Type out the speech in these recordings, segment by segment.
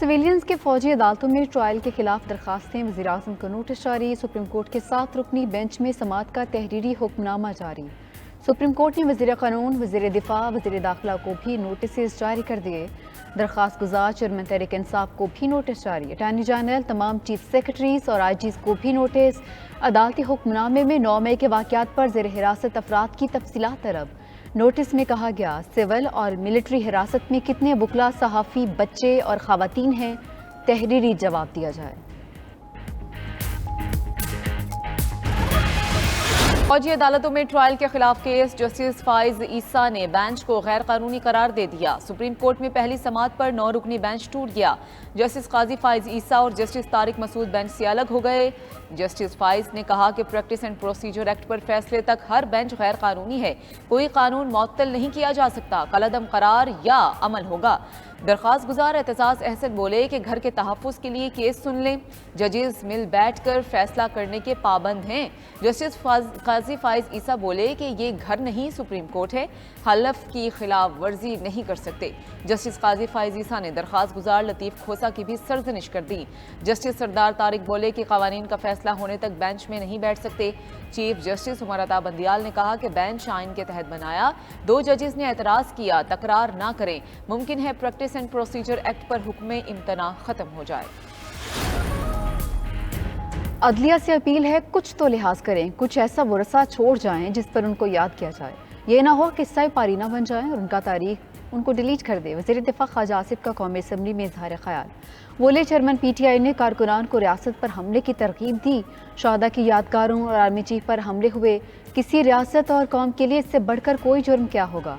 Civilians के फौजी अदालतों में ट्रायल के खिलाफ दरखास्तें, वज़ीर-ए-आज़म को नोटिस जारी। सुप्रीम कोर्ट के 7 रुकनी बेंच में समाअत का तहरीरी हुक्मनामा जारी। सुप्रीम कोर्ट ने वज़ीर क़ानून, वज़ीर दिफा, वज़ीर दाखिला को भी नोटिस जारी कर दिए। दरख्वास्त गुजार चेयरमैन तहरीक इंसाफ को भी नोटिस जारी। अटॉर्नी जनरल, तमाम चीफ सेक्रेटरीज और IGs को भी नोटिस। अदालती हुक्मनामे में 9 मई के वाक़यात पर ज़ेर हिरासत अफराद की तफसीलात तलब। नोटिस में कहा गया, सिविल और मिलिट्री हिरासत में कितने वकला, सहाफ़ी, बच्चे और ख़वातीन हैं, तहरीरी जवाब दिया जाए। फौजी अदालतों में ट्रायल के खिलाफ केस, जस्टिस फाइज ईसा ने बेंच को गैर कानूनी करार दे दिया। सुप्रीम कोर्ट में पहली समाअत पर 9 रुकनी बेंच टूट गया। जस्टिस काजी फाइज ईसा और जस्टिस तारिक मसूद बेंच से अलग हो गए। जस्टिस फाइज ने कहा कि प्रैक्टिस एंड प्रोसीजर एक्ट पर फैसले तक हर बेंच गैर कानूनी है, कोई कानून मुअत्तल नहीं किया जा सकता, कलअदम करार या अमल होगा। दरख्वास्त गुजार एतजाज अहसन बोले कि घर के तहफ़्फ़ुज़ के लिए केस सुन लें, जजेस मिल बैठ कर फैसला करने के पाबंद हैं। जस्टिस काजी फाइज ईसा बोले कि ये घर नहीं सुप्रीम कोर्ट है, हलफ की खिलाफ वर्जी नहीं कर सकते। जस्टिस काजी फाइज ईसा ने दरख्वास्त गुजार लतीफ़ खोसा की भी सरजनिश कर दी। जस्टिस सरदार तारिक बोले कि कवानीन का फैसला होने तक बेंच में नहीं बैठ सकते। चीफ जस्टिस उमर अता बंदियाल ने कहा कि बेंच आइन के तहत बनाया, 2 जजेस ने एतराज़ किया, तकरार ना करें, मुमकिन है प्रैक्टिस एंड प्रोसीजर एक्ट पर हुक्म इम्तना खत्म हो जाए। अदलिया से अपील है, कुछ तो लिहाज करें, कुछ ऐसा वरसा छोड़ जाएं जिस पर उनको याद किया जाए। ये ना हो किस्सा पारी ना बन जाए और उनका तारीख उनको डिलीट कर दे। वज़ीर दिफा ख्वाजा आसिफ का कौमी असम्बली में इजहार ख्याल। बोले, चेयरमैन PTI ने कारकुनान को रियासत पर हमले की तरगीब दी। शहादा की यादगारों और आर्मी चीफ पर हमले हुए। किसी रियासत और कौम के लिए इससे बढ़कर कोई जुर्म क्या होगा।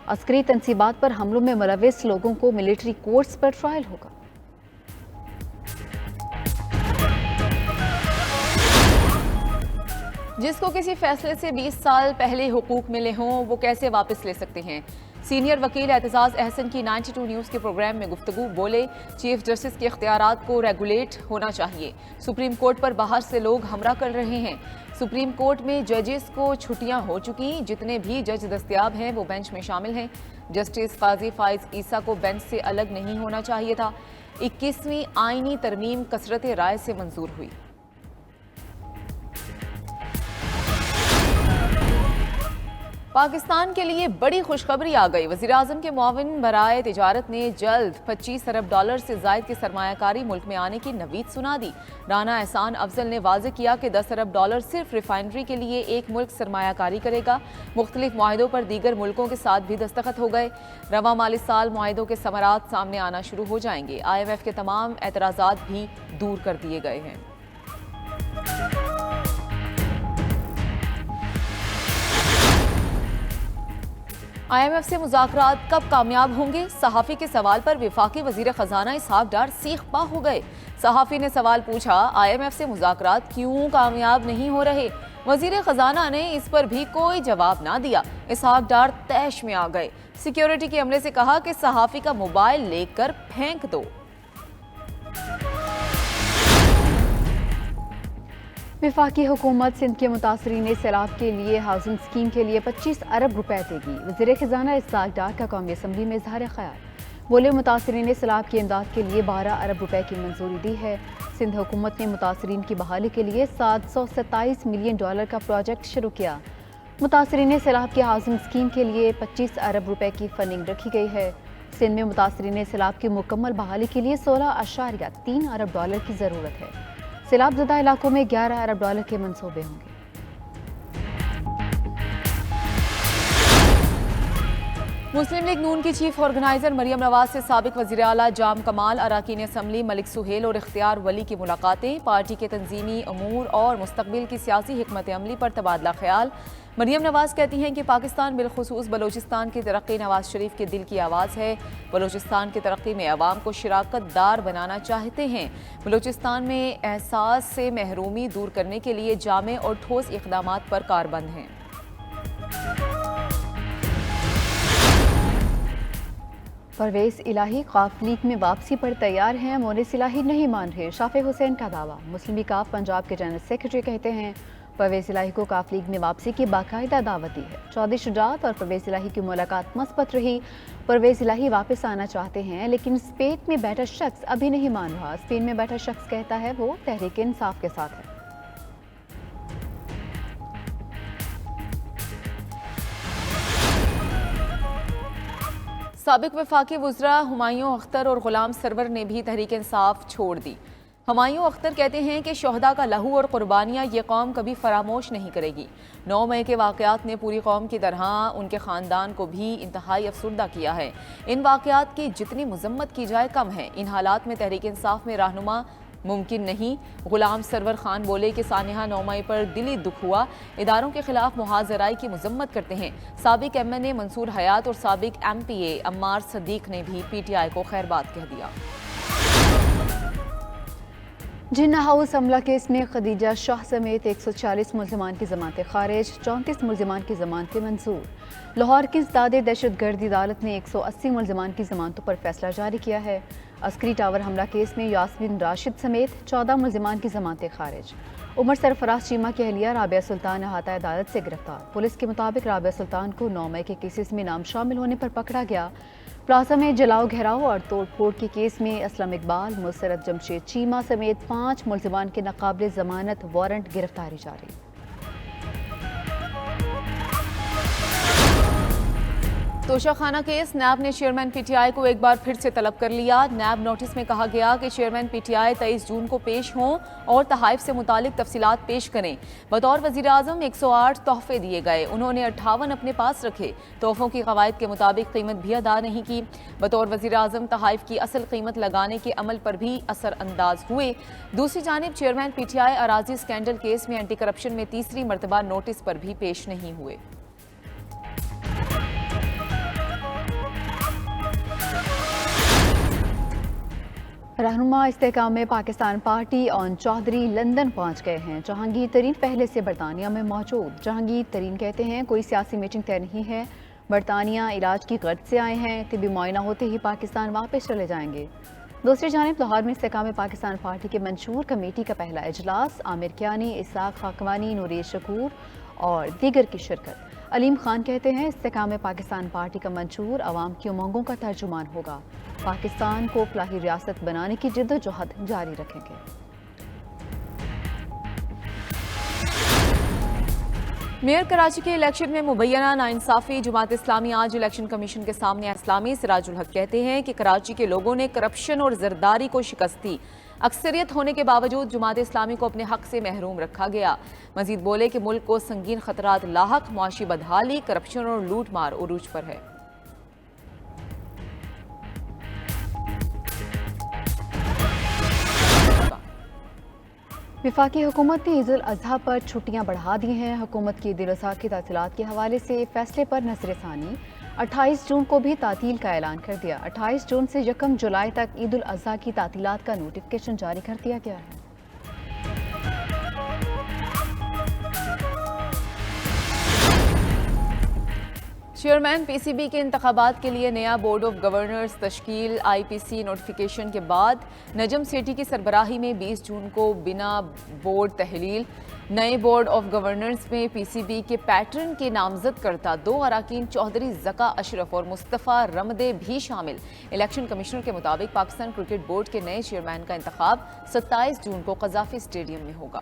अस्करी तनसीबात पर हमलों में मुलव्विस लोगों को मिलिट्री कोर्ट्स पर ट्रायल होगा। जिसको किसी फैसले से 20 साल पहले हुकूक मिले हों, वो कैसे वापस ले सकते हैं। सीनियर वकील एतजाज अहसन की 92 न्यूज़ के प्रोग्राम में गुफ्तगू। बोले, चीफ जस्टिस के इख्तियारात को रेगुलेट होना चाहिए। सुप्रीम कोर्ट पर बाहर से लोग हमला कर रहे हैं। सुप्रीम कोर्ट में जजेस को छुट्टियां हो चुकी, जितने भी जज दस्तयाब हैं वो बेंच में शामिल हैं। जस्टिस काजी फाइज ईसा को बेंच से अलग नहीं होना चाहिए था। 21वीं आईनी तरमीम कसरत राय से मंजूर हुई। पाकिस्तान के लिए बड़ी खुशखबरी आ गई। वज़ीर-ए-आज़म के मुआविन बराए तिजारत ने जल्द $25 अरब से ज़ायद की सरमायाकारी मुल्क में आने की नवीद सुना दी। राना एहसान अफजल ने वाज़ेह किया कि $10 अरब सिर्फ रिफाइनरी के लिए एक मुल्क सरमायाकारी करेगा। मुख्तलिफ मुआहिदों पर दीगर मुल्कों के साथ भी दस्तखत हो गए। रवा माली साल मुआहिदों के समरात सामने आना शुरू हो जाएंगे। IMF के तमाम एतराज़ात भी दूर कर दिए गए हैं। IMF से मुज़ाकरात कब कामयाब होंगे? सहाफ़ी के सवाल पर वफाकी वज़ीर ख़जाना इसहाक़ डार सीख पा हो गए। सहाफ़ी ने सवाल पूछा, IMF से मुज़ाकरात क्यों कामयाब नहीं हो रहे? वज़ीर ख़जाना ने इस पर भी कोई जवाब ना दिया। इसहाक़ डार तैश में आ गए। सिक्योरिटी के अमले से कहा कि सहाफ़ी का मोबाइल लेकर फेंक दो। वफाकी हुकूमत सिंध के मुतासरीन सैलाब के लिए हाउसिंग स्कीम के लिए 25 अरब रुपए देगी। वज़ीर ख़जाना इसहाक़ डार का कौमी असम्बली में इजहार ख्याल। बोले, मुतासरीन सैलाब की इमदाद के लिए 12 अरब रुपए की मंजूरी दी है। सिंध हुकूमत ने मुतासरीन की बहाली के लिए $727 मिलियन का प्रोजेक्ट शुरू किया। मुतासरीन सैलाब की हाउसिंग स्कीम के लिए 25 अरब रुपए की फंडिंग रखी गई है। सिंध में मुतासरीन सैलाब की मुकम्मल बहाली के लिए $16.3 अरब की ज़रूरत है। सैलाब ज़दा इलाकों में $11 अरब के मंसूबे होंगे। मुस्लिम लीग नून की चीफ ऑर्गेनाइजर मरियम नवाज से साबिक वज़ीर आला जाम कमाल, अराकीन असम्बली मलिक सुहेल और इख्तियार वली की मुलाकातें। पार्टी के तंजीमी अमूर और मुस्तकबिल की सियासी हिकमत अमली पर तबादला ख्याल। मरियम नवाज कहती हैं कि पाकिस्तान बिलखुसूस बलोचिस्तान की तरक्की नवाज शरीफ के दिल की आवाज़ है। बलोचिस्तान की तरक्की में अवाम को शराकत दार बनाना चाहते हैं। बलोचिस्तान में एहसास से महरूमी दूर करने के लिए जामे और ठोस इक़दामात पर कारबंद हैं। परवेज़ इलाही काफ लीग में वापसी पर तैयार हैं, मोनिस इलाही नहीं मान रहे। शाफे हुसैन का दावा। मुस्लिम लीग काफ पंजाब के जनरल सेक्रेटरी कहते हैं پرویز الہی کو کاف لیگ میں واپسی کی باقاعدہ دعوت دی ہے۔ چودھری شجاعت اور پرویز الہی کی ملاقات مثبت رہی۔ پرویز الہی واپس آنا چاہتے ہیں لیکن اسپین میں بیٹھا شخص ابھی نہیں مان رہا۔ اسپین میں بیٹھا شخص کہتا ہے وہ تحریک انصاف کے ساتھ ہے۔ سابق وفاقی وزراء ہمایوں اختر اور غلام سرور نے بھی تحریک انصاف چھوڑ دی۔ ہمایوں اختر کہتے ہیں کہ شہداء کا لہو اور قربانیاں یہ قوم کبھی فراموش نہیں کرے گی۔ 9 مئی کے واقعات نے پوری قوم کی طرح ان کے خاندان کو بھی انتہائی افسردہ کیا ہے۔ ان واقعات کی جتنی مذمت کی جائے کم ہے۔ ان حالات میں تحریک انصاف میں رہنما ممکن نہیں۔ غلام سرور خان بولے کہ سانحہ 9 مئی پر دلی دکھ ہوا، اداروں کے خلاف محاذ رائی کی مذمت کرتے ہیں۔ سابق ایم این اے منصور حیات اور سابق ایم پی اے عمار صدیق نے بھی پی ٹی آئی کو خیر بات کہہ دیا۔ جنہ ہاؤس حملہ کیس میں خدیجہ شاہ سمیت 140 ملزمان کی ضمانتیں خارج، 34 ملزمان کی ضمانتیں منظور۔ لاہور کی انسداد دہشت گردی عدالت نے 180 ملزمان کی ضمانتوں پر فیصلہ جاری کیا ہے۔ عسکری ٹاور حملہ کیس میں یاسمین راشد سمیت 14 ملزمان کی ضمانتیں خارج۔ عمر سرفراز چیمہ کی اہلیہ رابعہ سلطان احاطہ عدالت سے گرفتار۔ پولیس کے مطابق رابعہ سلطان کو 9 مئی کے کیسز میں نام شامل ہونے پر پکڑا گیا۔ پلازا میں جلاؤ گھیراؤ اور توڑ پھوڑ کے کیس میں اسلم اقبال، مسرت جمشید چیمہ سمیت 5 ملزمان کے ناقابل ضمانت وارنٹ گرفتاری جاری۔ توشہ خانہ کیس، نیب نے چیئرمین پی ٹی آئی کو ایک بار پھر سے طلب کر لیا۔ نیب نوٹس میں کہا گیا کہ چیئرمین پی ٹی آئی 23 جون کو پیش ہوں اور تحائف سے متعلق تفصیلات پیش کریں۔ بطور وزیر اعظم 108 تحفے دیے گئے، انہوں نے 58 اپنے پاس رکھے۔ تحفوں کی قواعد کے مطابق قیمت بھی ادا نہیں کی۔ بطور وزیر اعظم تحائف کی اصل قیمت لگانے کے عمل پر بھی اثر انداز ہوئے۔ دوسری جانب چیئرمین پی ٹی آئی اراضی اسکینڈل کیس میں اینٹی کرپشن میں تیسری مرتبہ نوٹس پر بھی پیش نہیں ہوئے۔ رہنما استحکام پاکستان پارٹی اون چودھری لندن پہنچ گئے ہیں۔ جہانگیر ترین پہلے سے برطانیہ میں موجود۔ جہانگیر ترین کہتے ہیں کوئی سیاسی میٹنگ طے نہیں ہے، برطانیہ علاج کی غرض سے آئے ہیں، طبی معائنہ ہوتے ہی پاکستان واپس چلے جائیں گے۔ دوسری جانب لاہور میں استحکام پاکستان پارٹی کے منشور کمیٹی کا پہلا اجلاس، عامر کیانی، اسحاق خاکوانی، نوریز شکور اور دیگر کی شرکت۔ علیم خان کہتے ہیں استحکام پاکستان پارٹی کا منشور عوام کی امنگوں کا ترجمان ہوگا، پاکستان کو فلاحی ریاست بنانے کی جدوجہد جاری رکھیں گے۔ میئر کراچی کے الیکشن میں مبینہ ناانصافی، جماعت اسلامی آج الیکشن کمیشن کے سامنے اسلامی سراج الحق کہتے ہیں کہ کراچی کے لوگوں نے کرپشن اور زرداری کو شکست دی۔ اکثریت ہونے کے باوجود جماعت اسلامی کو اپنے حق سے محروم رکھا گیا۔ مزید بولے کہ ملک کو سنگین خطرات لاحق، معاشی بدحالی، کرپشن اور لوٹ مار عروج پر ہے۔ وفاقی حکومت نے عید الاضحیٰ پر چھٹیاں بڑھا دی ہیں۔ حکومت کی عید الاضحیٰ کی تعطیلات کے حوالے سے فیصلے پر نظر ثانی، 28 جون کو بھی تعطیل کا اعلان کر دیا۔ 28 جون سے 1 جولائی تک عید الاضحیٰ کی تعطیلات کا نوٹیفکیشن جاری کر دیا گیا ہے۔ چیئرمین پی سی بی کے انتخابات کے لیے نیا بورڈ آف گورنرز تشکیل، آئی پی سی نوٹیفیکیشن کے بعد نجم سیٹھی کی سربراہی میں 20 جون کو بنا بورڈ تحلیل۔ نئے بورڈ آف گورنرز میں پی سی بی کے پیٹرن کے نامزد کردہ 2 اراکین چودھری ذکا اشرف اور مصطفیٰ رمدے بھی شامل۔ الیکشن کمشنر کے مطابق پاکستان کرکٹ بورڈ کے نئے چیئرمین کا انتخاب 27 جون کو قذافی اسٹیڈیم میں ہوگا۔